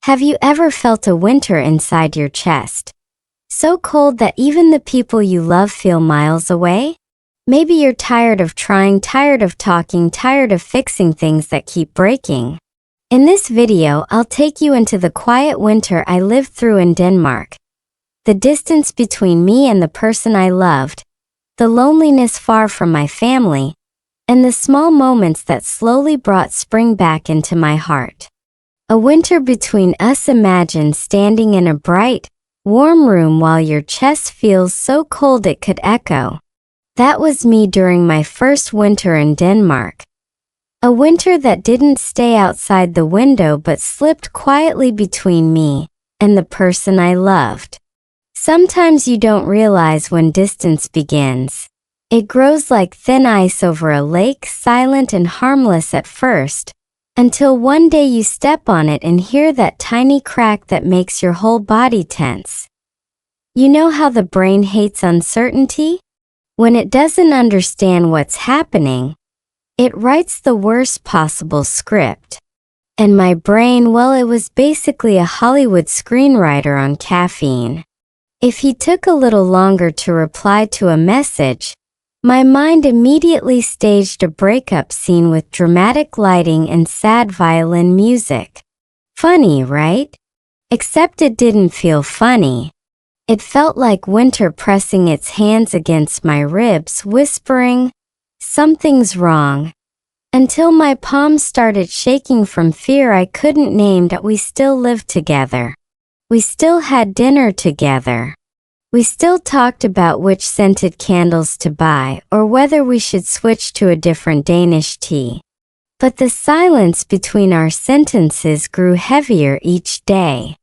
Have you ever felt a winter inside your chest? So cold that even the people you love feel miles away? Maybe you're tired of trying, tired of talking, tired of fixing things that keep breaking. In this video, I'll take you into the quiet winter I lived through in Denmark. The distance between me and the person I loved, the loneliness far from my family, and the small moments that slowly brought spring back into my heart. A winter between us. Imagine standing in a bright, warm room while your chest feels so cold it could echo. That was me during my first winter in Denmark. A winter that didn't stay outside the window but slipped quietly between me and the person I loved. Sometimes you don't realize when distance begins. It grows like thin ice over a lake, silent and harmless at first, until one day you step on it and hear that tiny crack that makes your whole body tense. You know how the brain hates uncertainty? When it doesn't understand what's happening, it writes the worst possible script. And my brain, well, it was basically a Hollywood screenwriter on caffeine. If he took a little longer to reply to a message, my mind immediately staged a breakup scene with dramatic lighting and sad violin music. Funny, right? Except it didn't feel funny. It felt like winter pressing its hands against my ribs, whispering, "Something's wrong." Until my palms started shaking from fear I couldn't name. That we still lived together. We still had dinner together. We still talked about which scented candles to buy or whether we should switch to a different Danish tea. But the silence between our sentences grew heavier each day.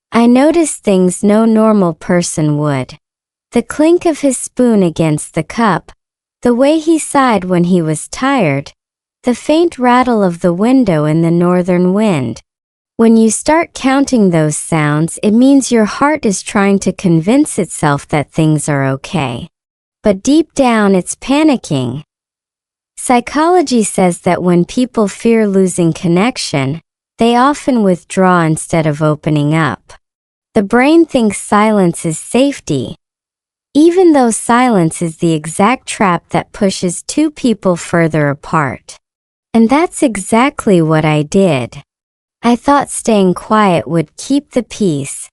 I noticed things no normal person would. The clink of his spoon against the cup, the way he sighed when he was tired, the faint rattle of the window in the northern wind. When you start counting those sounds, it means your heart is trying to convince itself that things are okay. But deep down it's panicking. Psychology says that when people fear losing connection, they often withdraw instead of opening up. The brain thinks silence is safety, even though silence is the exact trap that pushes two people further apart. And that's exactly what I did. I thought staying quiet would keep the peace.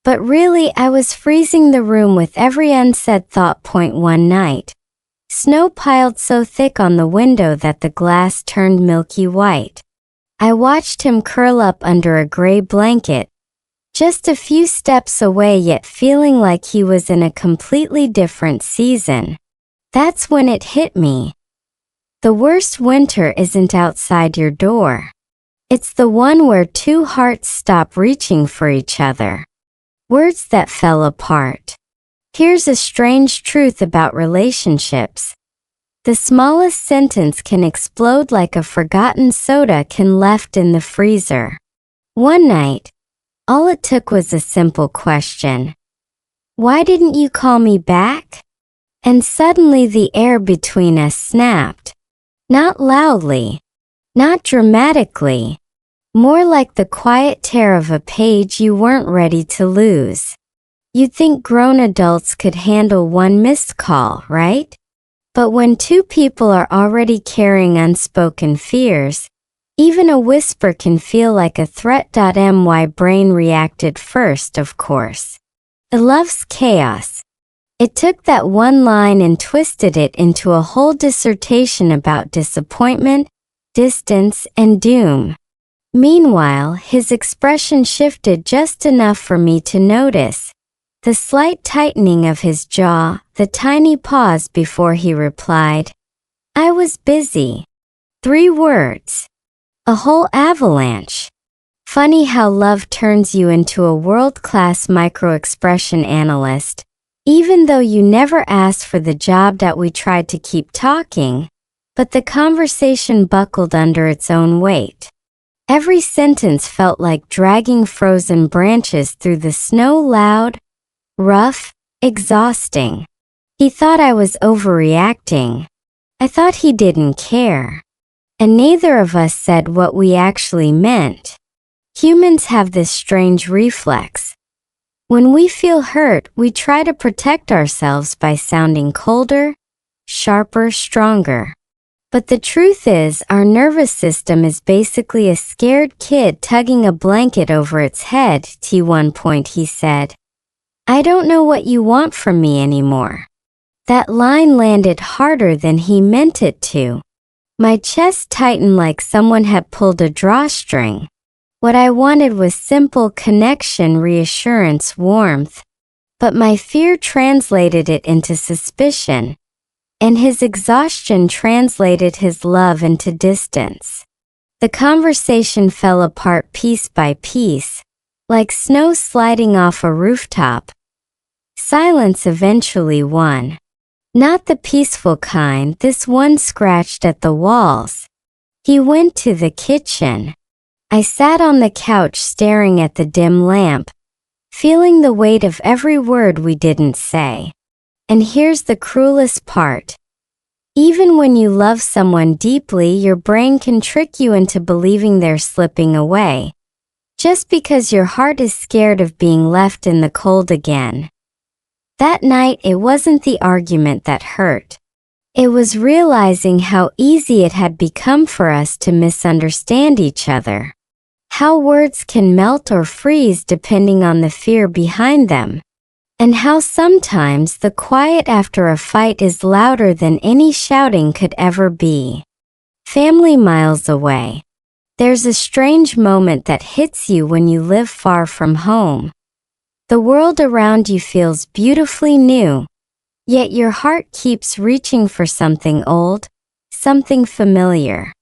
But really, I was freezing the room with every unsaid thought. One night, snow piled so thick on the window that the glass turned milky white. I watched him curl up under a gray blanket, just a few steps away, yet feeling like he was in a completely different season. That's when it hit me. The worst winter isn't outside your door. It's the one where two hearts stop reaching for each other. Words that fell apart. Here's a strange truth about relationships. The smallest sentence can explode like a forgotten soda can left in the freezer. One night, all it took was a simple question. "Why didn't you call me back?" And suddenly the air between us snapped. Not loudly. Not dramatically, more like the quiet tear of a page you weren't ready to lose. You'd think grown adults could handle one missed call, right? But when two people are already carrying unspoken fears, even a whisper can feel like a threat. My brain reacted first, of course. It loves chaos. It took that one line and twisted it into a whole dissertation about disappointment, distance, and doom. Meanwhile, his expression shifted just enough for me to notice. The slight tightening of his jaw, the tiny pause before he replied. "I was busy." 3 words. A whole avalanche. Funny how love turns you into a world-class micro-expression analyst, even though you never asked for the job. That we tried to keep talking, but the conversation buckled under its own weight. Every sentence felt like dragging frozen branches through the snow, loud, rough, exhausting. He thought I was overreacting. I thought he didn't care. And neither of us said what we actually meant. Humans have this strange reflex. When we feel hurt, we try to protect ourselves by sounding colder, sharper, stronger. But the truth is, our nervous system is basically a scared kid tugging a blanket over its head. One point he said, "I don't know what you want from me anymore." That line landed harder than he meant it to. My chest tightened like someone had pulled a drawstring. What I wanted was simple connection, reassurance, warmth. But my fear translated it into suspicion, and his exhaustion translated his love into distance. The conversation fell apart piece by piece, like snow sliding off a rooftop. Silence eventually won. Not the peaceful kind, this one scratched at the walls. He went to the kitchen. I sat on the couch staring at the dim lamp, feeling the weight of every word we didn't say. And here's the cruelest part. Even when you love someone deeply, your brain can trick you into believing they're slipping away, just because your heart is scared of being left in the cold again. That night, it wasn't the argument that hurt. It was realizing how easy it had become for us to misunderstand each other. How words can melt or freeze depending on the fear behind them. And how sometimes the quiet after a fight is louder than any shouting could ever be. Family miles away. There's a strange moment that hits you when you live far from home. The world around you feels beautifully new, yet your heart keeps reaching for something old, something familiar.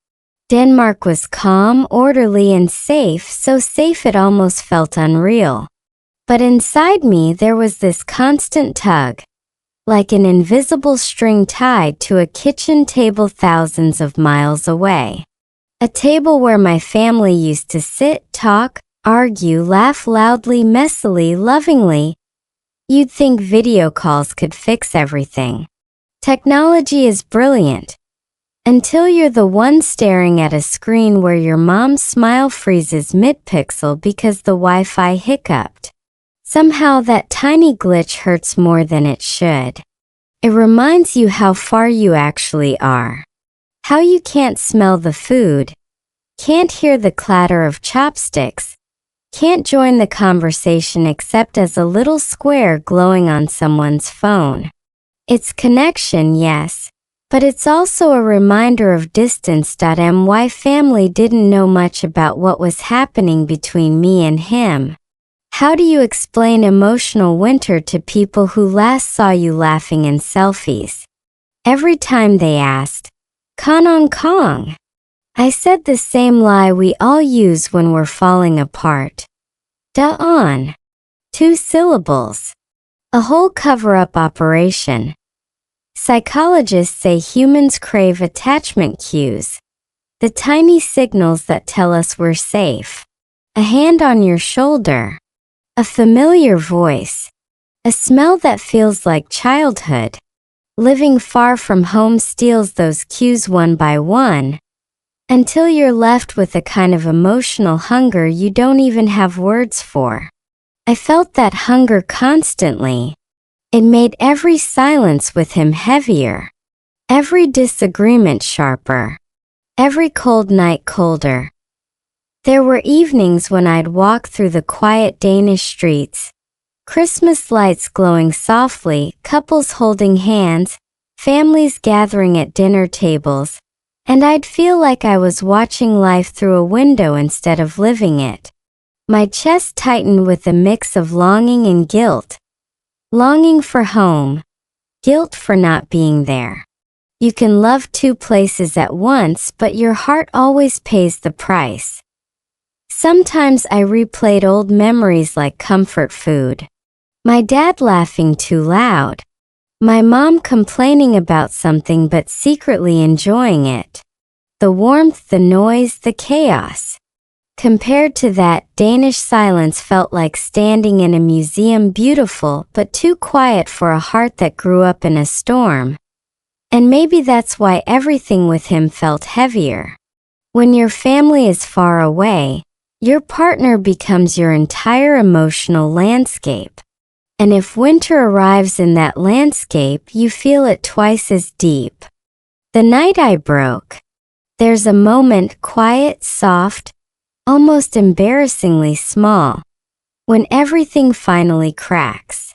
Denmark was calm, orderly, and safe, so safe it almost felt unreal. But inside me there was this constant tug, like an invisible string tied to a kitchen table thousands of miles away. A table where my family used to sit, talk, argue, laugh loudly, messily, lovingly. You'd think video calls could fix everything. Technology is brilliant. Until you're the one staring at a screen where your mom's smile freezes mid-pixel because the Wi-Fi hiccuped. Somehow that tiny glitch hurts more than it should. It reminds you how far you actually are. How you can't smell the food, can't hear the clatter of chopsticks, can't join the conversation except as a little square glowing on someone's phone. It's connection, yes, but it's also a reminder of distance. My family didn't know much about what was happening between me and him. How do you explain emotional winter to people who last saw you laughing in selfies? Every time they asked, "Kanong Kong?" I said the same lie we all use when we're falling apart. Da-on. 2 syllables. A whole cover-up operation. Psychologists say humans crave attachment cues, the tiny signals that tell us we're safe. A hand on your shoulder. A familiar voice. A smell that feels like childhood. Living far from home steals those cues one by one, until you're left with a kind of emotional hunger you don't even have words for. I felt that hunger constantly. It made every silence with him heavier, every disagreement sharper, every cold night colder. There were evenings when I'd walk through the quiet Danish streets, Christmas lights glowing softly, couples holding hands, families gathering at dinner tables, and I'd feel like I was watching life through a window instead of living it. My chest tightened with a mix of longing and guilt. Longing for home, guilt for not being there. You can love 2 places at once, but your heart always pays the price. Sometimes I replayed old memories like comfort food. My dad laughing too loud. My mom complaining about something but secretly enjoying it. The warmth, the noise, the chaos. Compared to that, Danish silence felt like standing in a museum, beautiful but too quiet for a heart that grew up in a storm. And maybe that's why everything with him felt heavier. When your family is far away, Your partner becomes your entire emotional landscape. And if winter arrives in that landscape, you feel it twice as deep. The night I broke. There's a moment, quiet, soft, almost embarrassingly small, when everything finally cracks.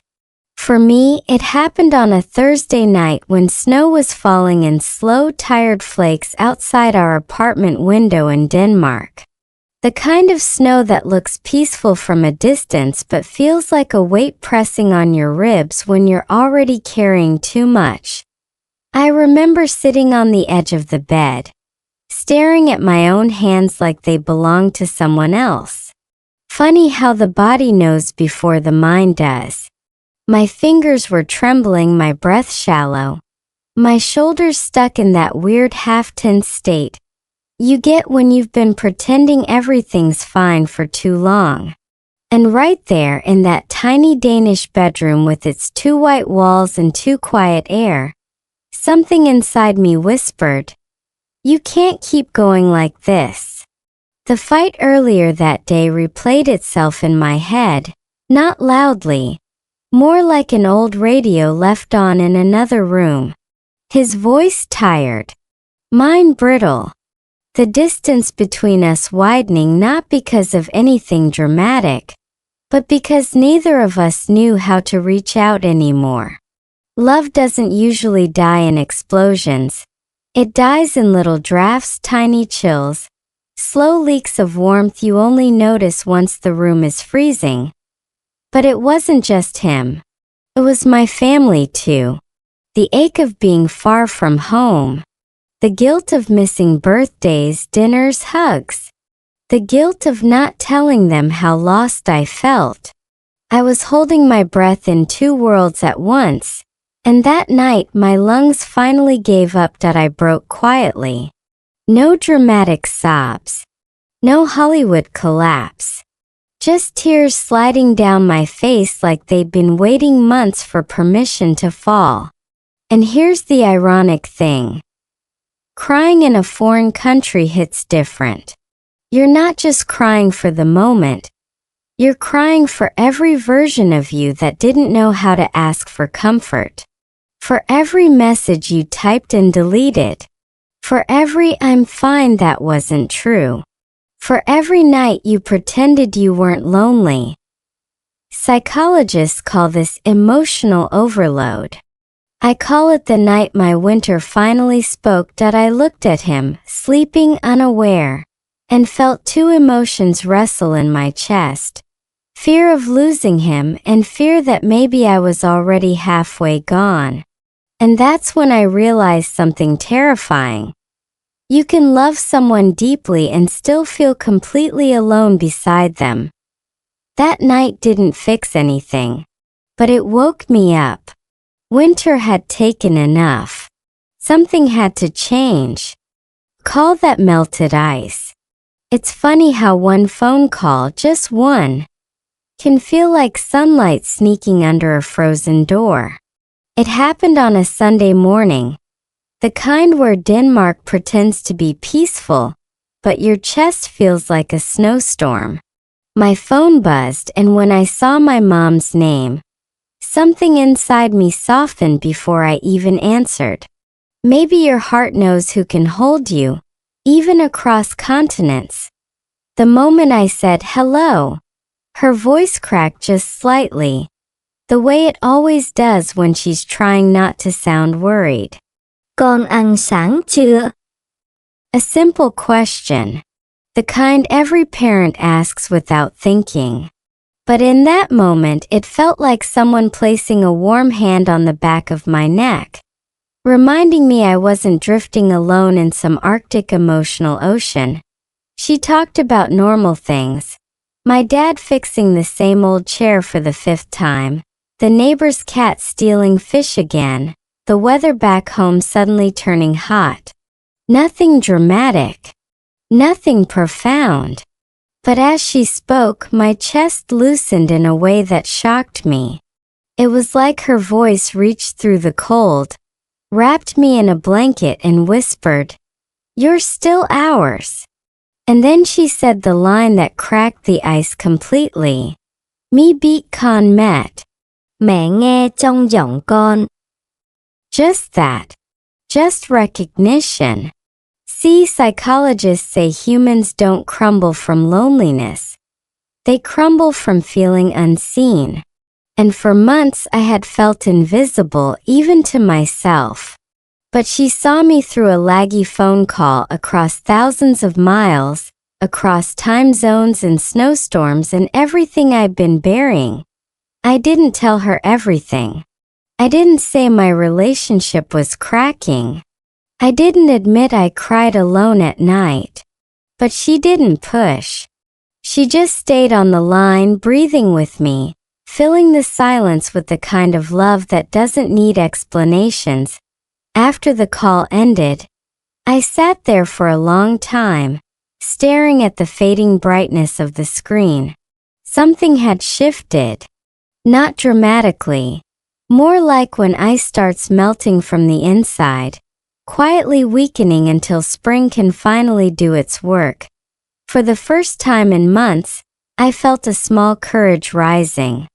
For me, it happened on a Thursday night when snow was falling in slow, tired flakes outside our apartment window in Denmark. The kind of snow that looks peaceful from a distance but feels like a weight pressing on your ribs when you're already carrying too much. I remember sitting on the edge of the bed, staring at my own hands like they belonged to someone else. Funny how the body knows before the mind does. My fingers were trembling, my breath shallow, my shoulders stuck in that weird half-tense state you get when you've been pretending everything's fine for too long. And right there in that tiny Danish bedroom with its 2 white walls and 2 quiet air, something inside me whispered, "You can't keep going like this." The fight earlier that day replayed itself in my head, not loudly, more like an old radio left on in another room. His voice tired, mine brittle. The distance between us widening not because of anything dramatic, but because neither of us knew how to reach out anymore. Love doesn't usually die in explosions. It dies in little drafts, tiny chills, slow leaks of warmth you only notice once the room is freezing. But it wasn't just him. It was my family too. The ache of being far from home. The guilt of missing birthdays, dinners, hugs. The guilt of not telling them how lost I felt. I was holding my breath in 2 worlds at once, and that night my lungs finally gave up. I broke quietly. No dramatic sobs. No Hollywood collapse. Just tears sliding down my face like they'd been waiting months for permission to fall. And here's the ironic thing. Crying in a foreign country hits different. You're not just crying for the moment. You're crying for every version of you that didn't know how to ask for comfort. For every message you typed and deleted. For every "I'm fine" that wasn't true. For every night you pretended you weren't lonely. Psychologists call this emotional overload. I call it the night my winter finally spoke. I looked at him, sleeping unaware, and felt 2 emotions wrestle in my chest. Fear of losing him and fear that maybe I was already halfway gone. And that's when I realized something terrifying. You can love someone deeply and still feel completely alone beside them. That night didn't fix anything, but it woke me up. Winter had taken enough. Something had to change. Call that melted ice. It's funny how one phone call, just one, can feel like sunlight sneaking under a frozen door. It happened on a Sunday morning, the kind where Denmark pretends to be peaceful, but your chest feels like a snowstorm. My phone buzzed, and when I saw my mom's name, something inside me softened before I even answered. Maybe your heart knows who can hold you, even across continents. The moment I said hello, her voice cracked just slightly, the way it always does when she's trying not to sound worried. Con ăn sáng chưa? A simple question, the kind every parent asks without thinking. But in that moment it felt like someone placing a warm hand on the back of my neck, reminding me I wasn't drifting alone in some Arctic emotional ocean. She talked about normal things. My dad fixing the same old chair for the 5th time, the neighbor's cat stealing fish again, the weather back home suddenly turning hot. Nothing dramatic. Nothing profound. But as she spoke, my chest loosened in a way that shocked me. It was like her voice reached through the cold, wrapped me in a blanket and whispered, "You're still ours." And then she said the line that cracked the ice completely. Me beat con met. Mẹ nghe trong giọng con. Just that. Just recognition. See, psychologists say humans don't crumble from loneliness. They crumble from feeling unseen. And for months I had felt invisible even to myself. But she saw me through a laggy phone call across thousands of miles, across time zones and snowstorms and everything I'd been bearing. I didn't tell her everything. I didn't say my relationship was cracking. I didn't admit I cried alone at night. But she didn't push. She just stayed on the line, breathing with me, filling the silence with the kind of love that doesn't need explanations. After the call ended, I sat there for a long time, staring at the fading brightness of the screen. Something had shifted. Not dramatically. More like when ice starts melting from the inside, quietly weakening until spring can finally do its work. For the first time in months, I felt a small courage rising.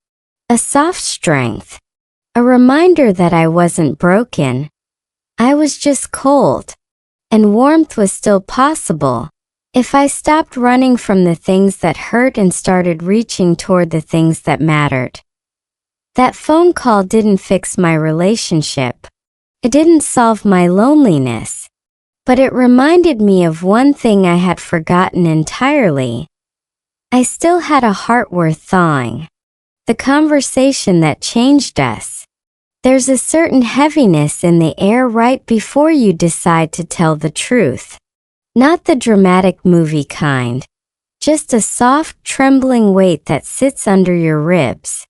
A soft strength. A reminder that I wasn't broken. I was just cold. And warmth was still possible, if I stopped running from the things that hurt and started reaching toward the things that mattered. That phone call didn't fix my relationship. It didn't solve my loneliness. But it reminded me of one thing I had forgotten entirely. I still had a heart worth thawing. The conversation that changed us. There's a certain heaviness in the air right before you decide to tell the truth. Not the dramatic movie kind. Just a soft, trembling weight that sits under your ribs.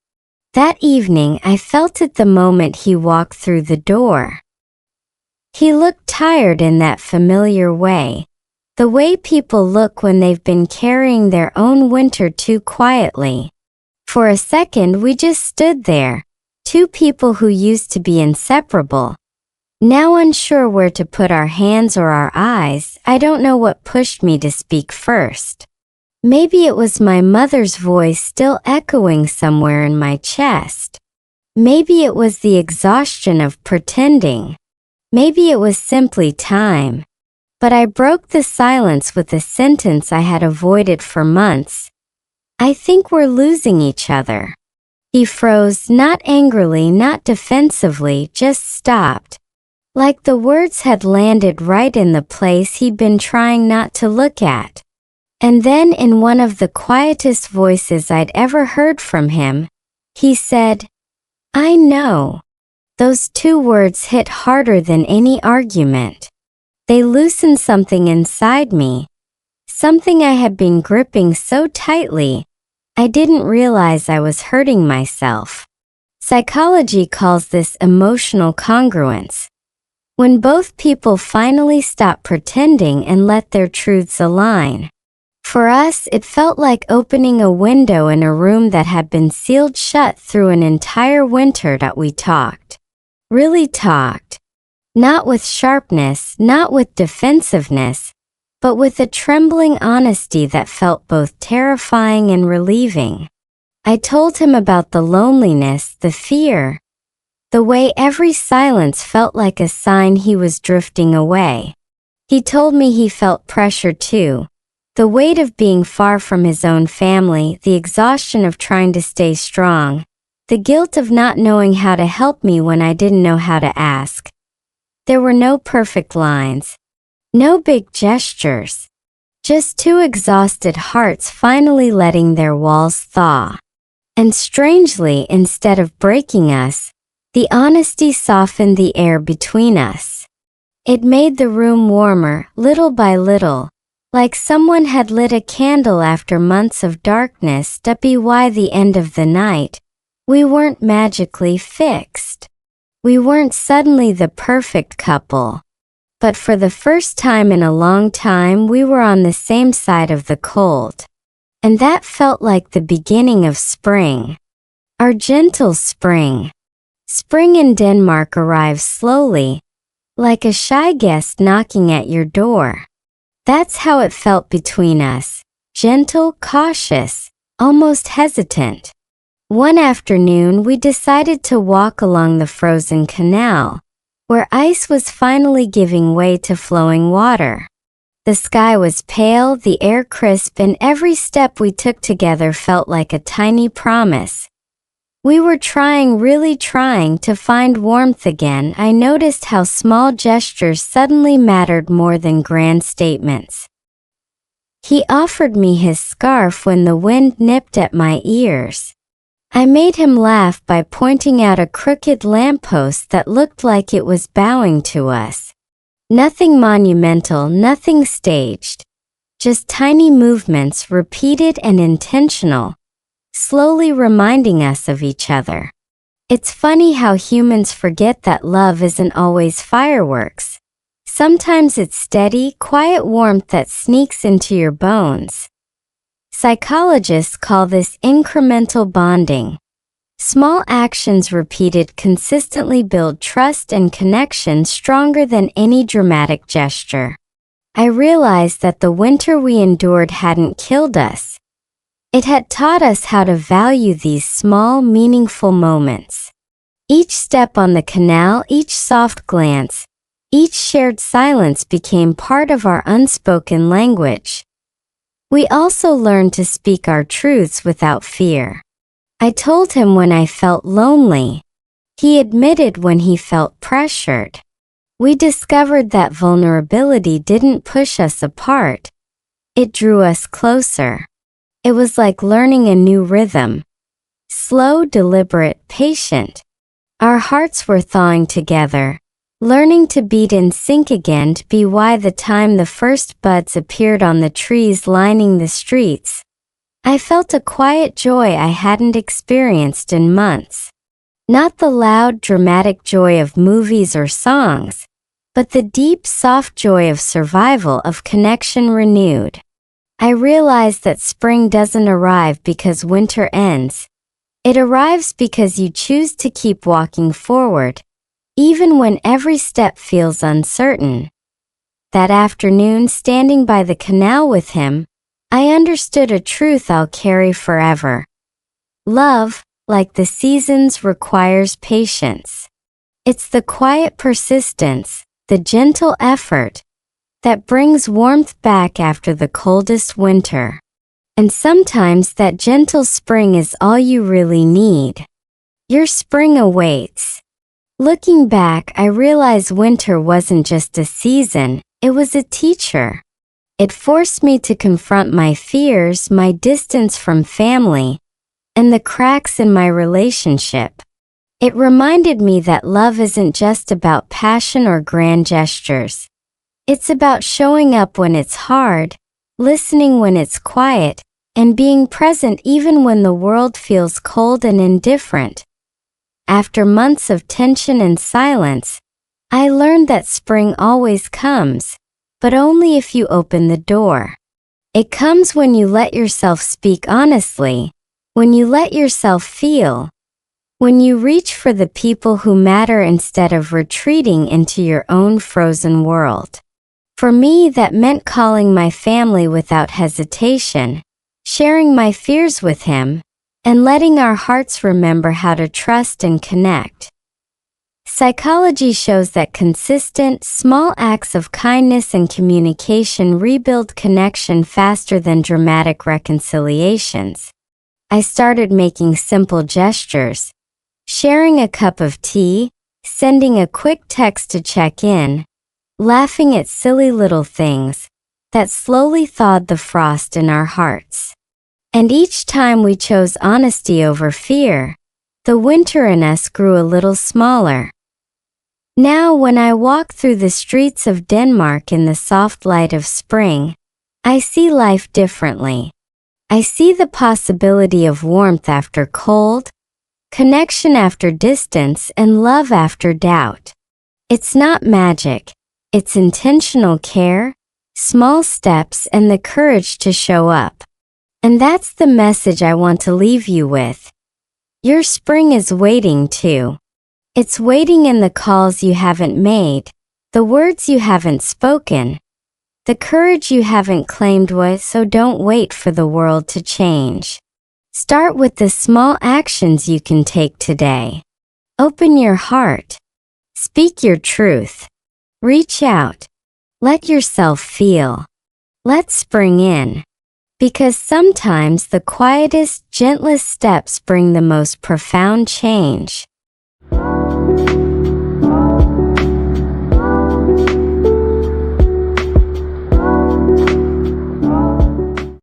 That evening I felt it the moment he walked through the door. He looked tired in that familiar way. The way people look when they've been carrying their own winter too quietly. For a second we just stood there. Two people who used to be inseparable. Now unsure where to put our hands or our eyes. I don't know what pushed me to speak first. Maybe it was my mother's voice still echoing somewhere in my chest. Maybe it was the exhaustion of pretending. Maybe it was simply time. But I broke the silence with a sentence I had avoided for months. I think we're losing each other. He froze, not angrily, not defensively, just stopped. Like the words had landed right in the place he'd been trying not to look at. And then in one of the quietest voices I'd ever heard from him, he said, "I know." Those two words hit harder than any argument. They loosened something inside me. Something I had been gripping so tightly, I didn't realize I was hurting myself. Psychology calls this emotional congruence. When both people finally stop pretending and let their truths align. For us, it felt like opening a window in a room that had been sealed shut through an entire winter that we talked. Really talked. Not with sharpness, not with defensiveness, but with a trembling honesty that felt both terrifying and relieving. I told him about the loneliness, the fear, the way every silence felt like a sign he was drifting away. He told me he felt pressure too, the weight of being far from his own family, the exhaustion of trying to stay strong, the guilt of not knowing how to help me when I didn't know how to ask. There were no perfect lines. No big gestures. Just two exhausted hearts finally letting their walls thaw. And strangely, instead of breaking us, the honesty softened the air between us. It made the room warmer, little by little, like someone had lit a candle after months of darkness. By the end of the night, we weren't magically fixed. We weren't suddenly the perfect couple. But for the first time in a long time we were on the same side of the cold. And that felt like the beginning of spring. Our gentle spring. Spring in Denmark arrives slowly, like a shy guest knocking at your door. That's how it felt between us, gentle, cautious, almost hesitant. One afternoon we decided to walk along the frozen canal, where ice was finally giving way to flowing water. The sky was pale, the air crisp, and every step we took together felt like a tiny promise. We were really trying to find warmth again. I noticed how small gestures suddenly mattered more than grand statements. He offered me his scarf when the wind nipped at my ears. I made him laugh by pointing out a crooked lamppost that looked like it was bowing to us. Nothing monumental, nothing staged. Just tiny movements, repeated and intentional, slowly reminding us of each other. It's funny how humans forget that love isn't always fireworks. Sometimes it's steady, quiet warmth that sneaks into your bones. Psychologists call this incremental bonding. Small actions repeated consistently build trust and connection stronger than any dramatic gesture. I realized that the winter we endured hadn't killed us. It had taught us how to value these small, meaningful moments. Each step on the canal, each soft glance, each shared silence became part of our unspoken language. We also learned to speak our truths without fear. I told him when I felt lonely. He admitted when he felt pressured. We discovered that vulnerability didn't push us apart. It drew us closer. It was like learning a new rhythm. Slow, deliberate, patient. Our hearts were thawing together, learning to beat in sync again. To be why the time the first buds appeared on the trees lining the streets, I felt a quiet joy I hadn't experienced in months. Not the loud, dramatic joy of movies or songs, but the deep, soft joy of survival, of connection renewed. I realized that spring doesn't arrive because winter ends. It arrives because you choose to keep walking forward, even when every step feels uncertain. That afternoon, standing by the canal with him, I understood a truth I'll carry forever. Love, like the seasons, requires patience. It's the quiet persistence, the gentle effort, that brings warmth back after the coldest winter. And sometimes that gentle spring is all you really need. Your spring awaits. Looking back, I realize winter wasn't just a season, it was a teacher. It forced me to confront my fears, my distance from family, and the cracks in my relationship. It reminded me that love isn't just about passion or grand gestures. It's about showing up when it's hard, listening when it's quiet, and being present even when the world feels cold and indifferent. After months of tension and silence, I learned that spring always comes, but only if you open the door. It comes when you let yourself speak honestly, when you let yourself feel, when you reach for the people who matter instead of retreating into your own frozen world. For me, that meant calling my family without hesitation, sharing my fears with him, and letting our hearts remember how to trust and connect. Psychology shows that consistent, small acts of kindness and communication rebuild connection faster than dramatic reconciliations. I started making simple gestures, sharing a cup of tea, sending a quick text to check in, laughing at silly little things that slowly thawed the frost in our hearts. And each time we chose honesty over fear, the winter in us grew a little smaller. Now, when I walk through the streets of Denmark in the soft light of spring, I see life differently. I see the possibility of warmth after cold, connection after distance, and love after doubt. It's not magic. It's intentional care, small steps, and the courage to show up. And that's the message I want to leave you with. Your spring is waiting too. It's waiting in the calls you haven't made, the words you haven't spoken, The courage you haven't claimed was, so don't wait for the world to change. Start with the small actions you can take today. Open your heart. Speak your truth. Reach out. Let yourself feel. Let spring in. Because sometimes the quietest, gentlest steps bring the most profound change.